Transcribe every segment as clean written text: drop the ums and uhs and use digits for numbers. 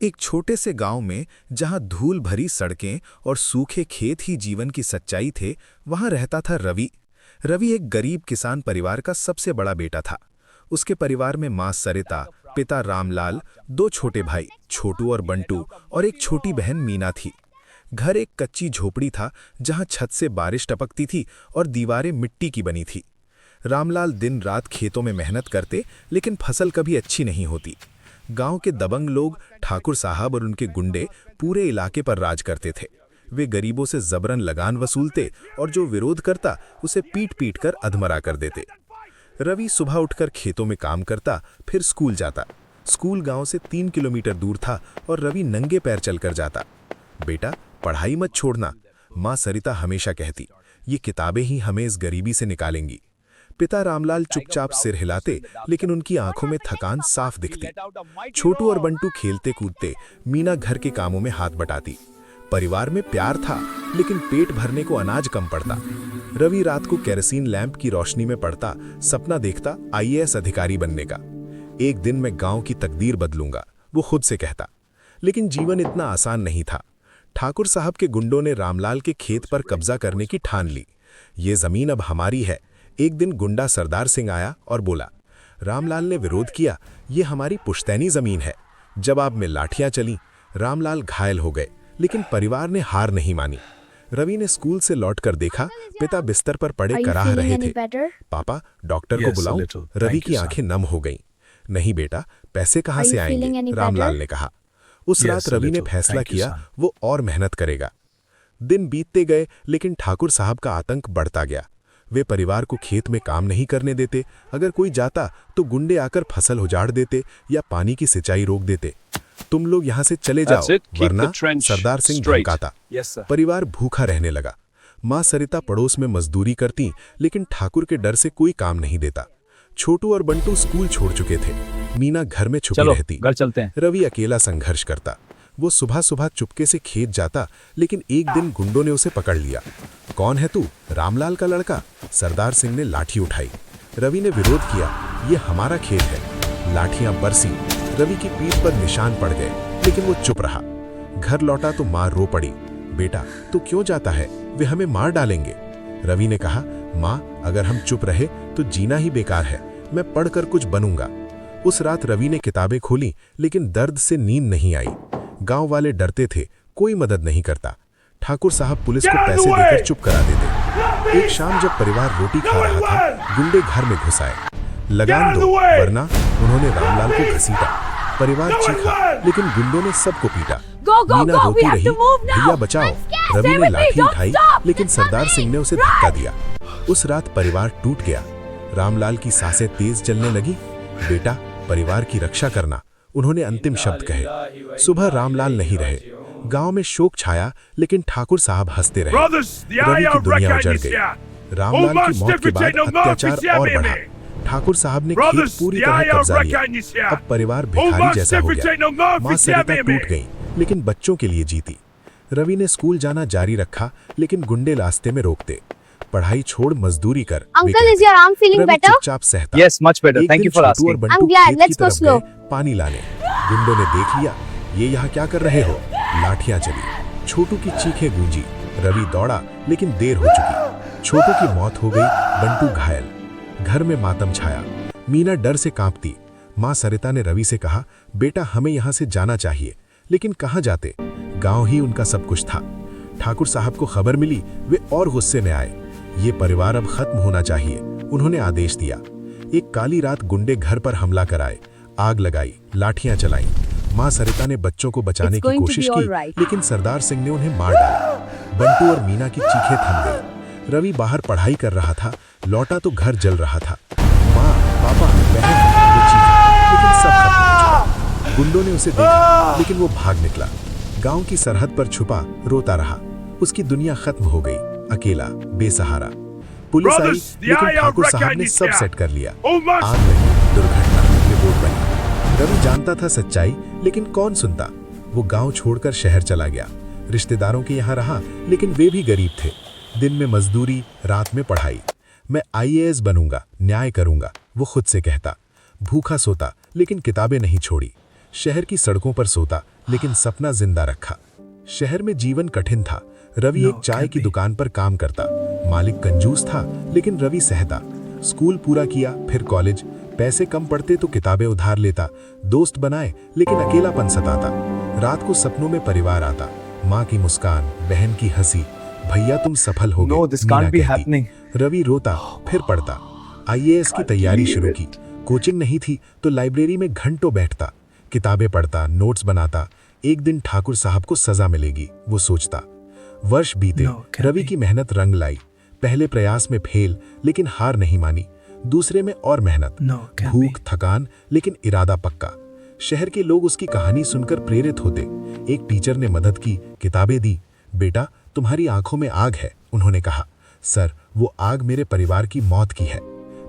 एक छोटे से गांव में जहां धूल भरी सड़कें और सूखे खेत ही जीवन की सच्चाई थे, वहां रहता था रवि। रवि एक गरीब किसान परिवार का सबसे बड़ा बेटा था। उसके परिवार में मां सरिता, पिता रामलाल, दो छोटे भाई छोटू और बंटू और एक छोटी बहन मीना थी। घर एक कच्ची झोपड़ी था जहां छत से बारिश टपकती थी और दीवारें मिट्टी की बनी थी। रामलाल दिन रात खेतों में मेहनत करते, लेकिन फसल कभी अच्छी नहीं होती। गांव के दबंग लोग, ठाकुर साहब और उनके गुंडे पूरे इलाके पर राज करते थे। वे गरीबों से जबरन लगान वसूलते और जो विरोध करता उसे पीट पीट कर अधमरा कर देते। रवि सुबह उठकर खेतों में काम करता, फिर स्कूल जाता। स्कूल गांव से 3 किलोमीटर दूर था और रवि नंगे पैर चलकर जाता। बेटा, पढ़ाई मत छोड़ना, माँ सरिता हमेशा कहती। ये किताबें ही हमें इस गरीबी से निकालेंगी। पिता रामलाल चुपचाप सिर हिलाते, लेकिन उनकी आंखों में थकान साफ दिखती। छोटू और बंटू खेलते कूदते, मीना घर के कामों में हाथ बटाती। परिवार में प्यार था, लेकिन पेट भरने को अनाज कम पड़ता। रवि रात को केरोसिन लैंप की रोशनी में पढ़ता, सपना देखता आईएएस अधिकारी बनने का। एक दिन मैं गांव की तकदीर बदलूंगा, वो खुद से कहता। लेकिन जीवन इतना आसान नहीं था। ठाकुर साहब के गुंडों ने रामलाल के खेत पर कब्जा करने की ठान ली। ये जमीन अब हमारी है। एक दिन गुंडा सरदार सिंह आया और बोला, रामलाल ने विरोध किया, ये हमारी पुश्तैनी जमीन है। जवाब में लाठियां चली। रामलाल घायल हो गए, लेकिन परिवार ने हार नहीं मानी। रवि ने स्कूल से लौटकर देखा, पिता बिस्तर पर पड़े कराह रहे थे। पापा, डॉक्टर को बुलाऊं? रवि की आंखें नम हो गईं। नहीं बेटा, पैसे कहां से आएंगे? रामलाल ने कहा। उस रात रवि ने फैसला किया, वो और मेहनत करेगा। दिन बीतते गए, लेकिन ठाकुर साहब का आतंक बढ़ता गया। वे परिवार को खेत में काम नहीं करने देते। अगर कोई जाता तो गुंडे आकर फसल उजाड़ देते या पानी की सिंचाई रोक देते। तुम लोग यहाँ से चले जाओ, वरना सरदार सिंह धमकाता। परिवार भूखा रहने लगा। माँ सरिता पड़ोस में मजदूरी करती, लेकिन ठाकुर के डर से कोई काम नहीं देता। छोटू और बंटू स्कूल छोड़ चुके थे। मीना घर में छुपी रहती। घर चलते हैं। रवि अकेला संघर्ष करता। वो सुबह सुबह चुपके से खेत जाता, लेकिन एक दिन गुंडों ने उसे पकड़ लिया। कौन है तू? रामलाल का लड़का? सरदार सिंह ने लाठी उठाई। रवि ने विरोध किया, ये हमारा खेत है। लाठियां बरसी, रवि की पीठ पर निशान पड़ गए, लेकिन वो चुप रहा। घर लौटा तो मां रो पड़ी। बेटा, तू क्यों जाता है? वे हमें मार डालेंगे। रवि ने कहा, मां, अगर हम चुप रहे तो जीना ही बेकार है। मैं पढ़कर कुछ बनूंगा। उस रात रवि ने किताबें खोली, लेकिन दर्द से नींद नहीं आई। गांव वाले डरते थे, कोई मदद नहीं करता। ठाकुर साहब पुलिस को पैसे देकर चुप करा देते। एक शाम जब परिवार रोटी खा रहा था, गुंडे घर में घुस आए। लगान दो, वरना। उन्होंने रामलाल को घसीटा। परिवार चीखा, लेकिन गुंडों ने सबको पीटा। मीना रोती रही, भैया बचाओ। रवि ने लाठी उठाई, लेकिन सरदार सिंह ने उसे धक्का दिया। उस रात परिवार टूट गया। रामलाल की सांसें तेज चलने लगी। बेटा, परिवार की रक्षा करना, उन्होंने अंतिम शब्द कहे। सुबह रामलाल नहीं रहे। गांव में शोक छाया, लेकिन ठाकुर साहब हंसते रहे। रवि की दुनिया उजड़ गई। रामलाल की मौत के बाद अत्याचार और बढ़ा। ठाकुर साहब ने खेत पूरी तरह कब्जा लिया। अब परिवार भिखारी जैसा हो गया। मां सरिता टूट गई, लेकिन बच्चों के लिए जीती। रवि ने स्कूल जाना जारी रखा, लेकिन गुंडे रास्ते में रोकते। पढ़ाई छोड़ मजदूरी कर। Uncle, is your arm feeling better? चुपचाप सहता। Yes, much better. Thank you for asking. I'm glad. Let's go slow. पानी लाने। गुंडों ने देख लिया, ये यहाँ क्या कर रहे हो? लाठियां चली। छोटू की चीखें गूंजी। रवि दौड़ा, लेकिन देर हो चुकी। छोटू की मौत हो गई, बंटू घायल। घर में मातम छाया। मीना डर से कांपती। माँ सरिता ने रवि से कहा, बेटा, हमें यहाँ से जाना चाहिए। लेकिन कहाँ जाते? गांव ही उनका सब कुछ था। ठाकुर साहब को खबर मिली, वे और गुस्से में आए। ये परिवार अब खत्म होना चाहिए, उन्होंने आदेश दिया। एक काली रात गुंडे घर पर हमला कराए, आग लगाई, लाठियां चलाई। मां सरिता ने बच्चों को बचाने की कोशिश की, लेकिन सरदार सिंह ने उन्हें मार डाला। बंटू और मीना की चीखें थम गई। रवि बाहर पढ़ाई कर रहा था, लौटा तो घर जल रहा था। माँ, पापा, बहन, वो चीखा, लेकिन सब खत्म हो चुका। गुंडों ने उसे देखा, लेकिन वो भाग निकला। गांव की सरहद पर छुपा रोता रहा। उसकी दुनिया खत्म हो गई, अकेला, बेसहारा। पुलिस आई, लेकिन ठाकुर साहब ने सब सेट कर लिया। आग लगी, दुर्घटना, रिपोर्ट बनी। रवि जानता था सच्चाई, लेकिन कौन सुनता? वो गांव छोड़कर शहर चला गया। रिश्तेदारों के यहाँ रहा, लेकिन वे भी गरीब थे। दिन में मजदूरी, रात में पढ़ाई। मैं आईएएस बनूंगा, न्याय करूंगा, वो खुद से कहता। भूखा सोता, लेकिन किताबें नहीं छोड़ी। शहर की सड़कों पर सोता, लेकिन सपना जिंदा रखा। शहर में जीवन कठिन था। रवि एक चाय की दुकान पर काम करता। मालिक कंजूस था, लेकिन रवि सहता। स्कूल पूरा किया, फिर कॉलेज। पैसे कम पड़ते तो किताबें उधार लेता। दोस्त बनाए, लेकिन अकेलापन सताता। रात को सपनों में परिवार आता, माँ की मुस्कान, बहन की हंसी, भैया तुम सफल हो गए। No, this can't be happening. Ravi रोता, फिर पढ़ता। आईएएस की तैयारी शुरू की। कोचिंग नहीं थी तो लाइब्रेरी में घंटों बैठता, किताबें पढ़ता, नोट्स बनाता। एक दिन ठाकुर साहब को सजा मिलेगी, वो सोचता। वर्ष बीते, रवि की मेहनत रंग लाई। पहले प्रयास में फेल, लेकिन हार नहीं मानी। दूसरे में और मेहनत, भूख, थकान, लेकिन इरादा पक्का। शहर के लोग उसकी कहानी सुनकर प्रेरित होते। एक टीचर ने मदद की, किताबें दी। बेटा, तुम्हारी आंखों में आग है, उन्होंने कहा। सर, वो आग मेरे परिवार की मौत की है।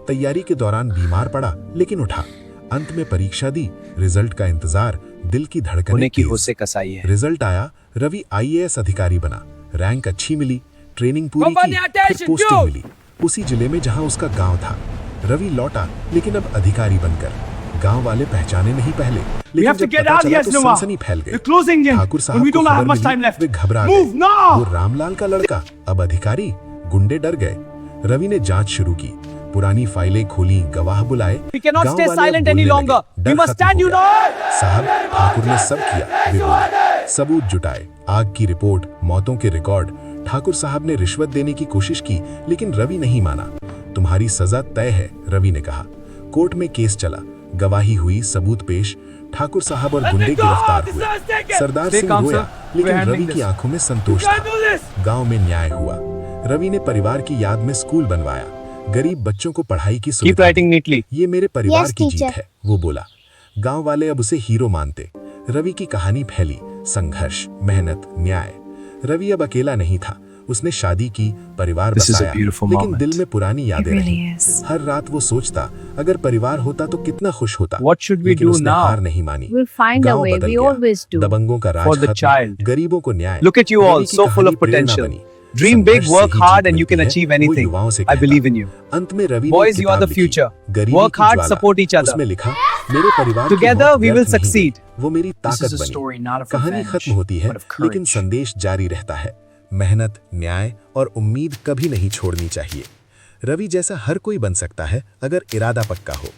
तैयारी के दौरान बीमार पड़ा, लेकिन उठा। अंत में परीक्षा दी, रिजल्ट का इंतजार, दिल की धड़कनें होने की तेज। होश से कसाई है। रिजल्ट आया, रवि आईएएस अधिकारी बना। रैंक अच्छी मिली, ट्रेनिंग पूरी की, फिर पोस्टिंग मिली, उसी जिले में जहां उसका गांव था। रवि लौटा, लेकिन अब अधिकारी बनकर। गांव वाले पहचाने नहीं पहले, लेकिन जब पता चला तो सनसनी फैल गई। ठाकुर साहब को खबर मिली, वे घबरा गए। वो रामलाल का लड़का, अब अधिकारी। गुंडे डर गए। रवि ने जांच शुरू की, पुरानी फाइलें खोली, गवाह बुलाए। गांव वाले अब बोलने लगे, डर खत्म हो गया। साहब, ठाकुर ने सब किया, वे बोले। सबूत जुटाए, आग की रिपोर्ट, मौतों के रिकॉर्ड। ठाकुर साहब ने रिश्वत देने की कोशिश की, लेकिन रवि नहीं माना। तुम्हारी सजा तय है, रवि ने कहा। कोर्ट में केस चला, गवाही हुई, सबूत पेश। ठाकुर साहब और गुंडे गिरफ्तार हुए। सरदार सिंह रोया, लेकिन रवि की आंखों में संतोष था। गांव में न्याय हुआ। रवि ने परिवार की याद में स्कूल बनवाया, गरीब बच्चों को पढ़ाई की सुविधा दी। ये मेरे परिवार की जीत है, वो बोला। गांव वाले अब उसे हीरो मानते। रवि की कहानी फैली, संघर्ष, मेहनत, न्याय। रवि अब अकेला नहीं था। उसने शादी की, परिवार बसाया, लेकिन दिल में पुरानी यादें रहीं। हर रात वो सोचता, अगर परिवार होता तो कितना खुश होता। लेकिन उसने हार नहीं मानी। गांव बदल गया, दबंगों का राज खत्म, गरीबों को न्याय। Look at you all, so full of potential. Dream big, work hard, and you can achieve anything. I believe in you. अंत में Ravi Boys, you are the future. Work hard, support each other. उसमें लिखा, मेरे परिवार Together we will succeed. वो मेरी ताकत बनी। कहानी खत्म होती है, लेकिन संदेश जारी रहता है। मेहनत, न्याय और उम्मीद कभी नहीं छोड़नी चाहिए। रवि जैसा हर कोई बन सकता है, अगर इरादा पक्का हो।